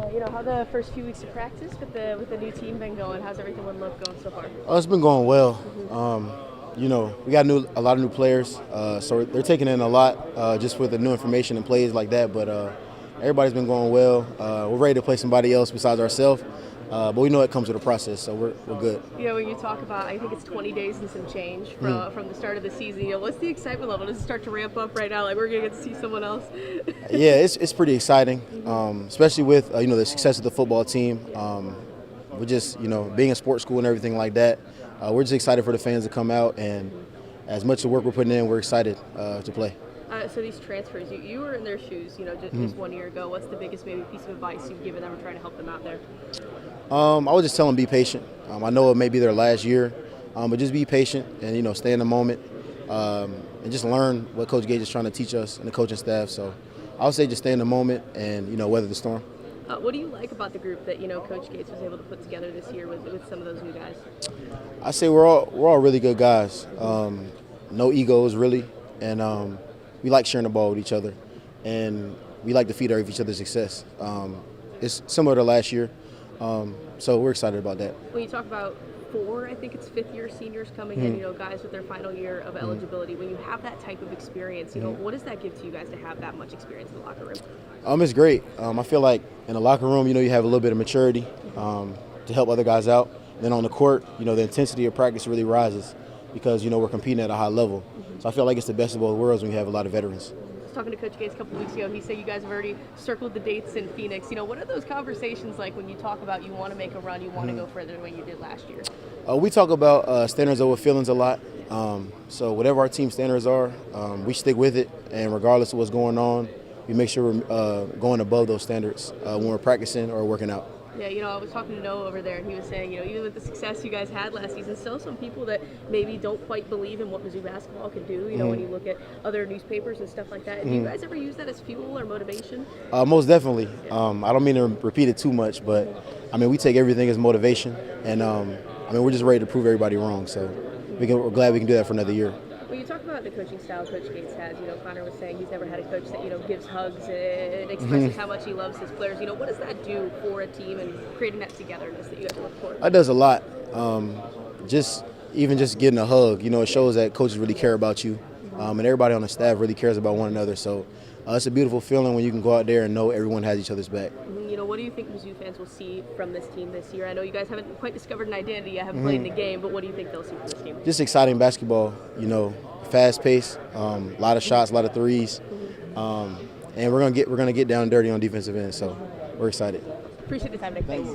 How the first few weeks of practice with the new team been going? How's everything going so far? Oh, it's been going well. We got a lot of new players, so they're taking in a lot just with the new information and plays like that. But everybody's been going well. We're ready to play somebody else besides ourselves, but we know it comes with a process, so we're good. When you talk about, I think it's 20 days and some change from the start of the season. What's the excitement level? Does it start to ramp up right now? Like we're gonna get to see someone else? Yeah, it's pretty exciting, especially with the success of the football team. We're just being a sports school and everything like that. We're just excited for the fans to come out, and as much of the work we're putting in, we're excited to play. So these transfers, you were in their shoes, just 1 year ago. What's the biggest maybe piece of advice you've given them or trying to help them out there? I would just tell them be patient. I know it may be their last year, but just be patient and stay in the moment and just learn what Coach Gage is trying to teach us and the coaching staff. So I would say just stay in the moment and weather the storm. What do you like about the group that Coach Gates was able to put together this year with some of those new guys? I say we're all really good guys. No egos really, and we like sharing the ball with each other, and we like to feed off each other's success. It's similar to last year, so we're excited about that. When you talk about I think it's fifth-year seniors coming in, guys with their final year of eligibility. When you have that type of experience, what does that give to you guys to have that much experience in the locker room? It's great. I feel like in the locker room, you have a little bit of maturity to help other guys out. Then on the court, the intensity of practice really rises because we're competing at a high level. So I feel like it's the best of both worlds when you have a lot of veterans. I was talking to Coach Gates a couple weeks ago. He said you guys have already circled the dates in Phoenix. What are those conversations like when you talk about you want to make a run, you want to go further than what you did last year? We talk about standards over feelings a lot. So whatever our team standards are, we stick with it. And regardless of what's going on, we make sure we're going above those standards when we're practicing or working out. Yeah, I was talking to Noah over there, and he was saying, even with the success you guys had last season, still some people that maybe don't quite believe in what Mizzou basketball can do, when you look at other newspapers and stuff like that. Do you guys ever use that as fuel or motivation? Most definitely. I don't mean to repeat it too much, but, we take everything as motivation, and, we're just ready to prove everybody wrong, so we're glad we can do that for another year. When you talk about the coaching style Coach Gates has, Connor was saying he's never had a coach that, gives hugs and expresses how much he loves his players. What does that do for a team and creating that togetherness that you guys look for? That does a lot. Just getting a hug, it shows that coaches really care about you, and everybody on the staff really cares about one another. So it's a beautiful feeling when you can go out there and know everyone has each other's back. What do you think Mizzou fans will see from this team this year? I know you guys haven't quite discovered an identity yet, haven't played in the game, but what do you think they'll see from this team? Just exciting basketball, fast pace, a lot of shots, a lot of threes, and we're gonna get down and dirty on defensive end. So we're excited. Appreciate the time, Nick. Thanks.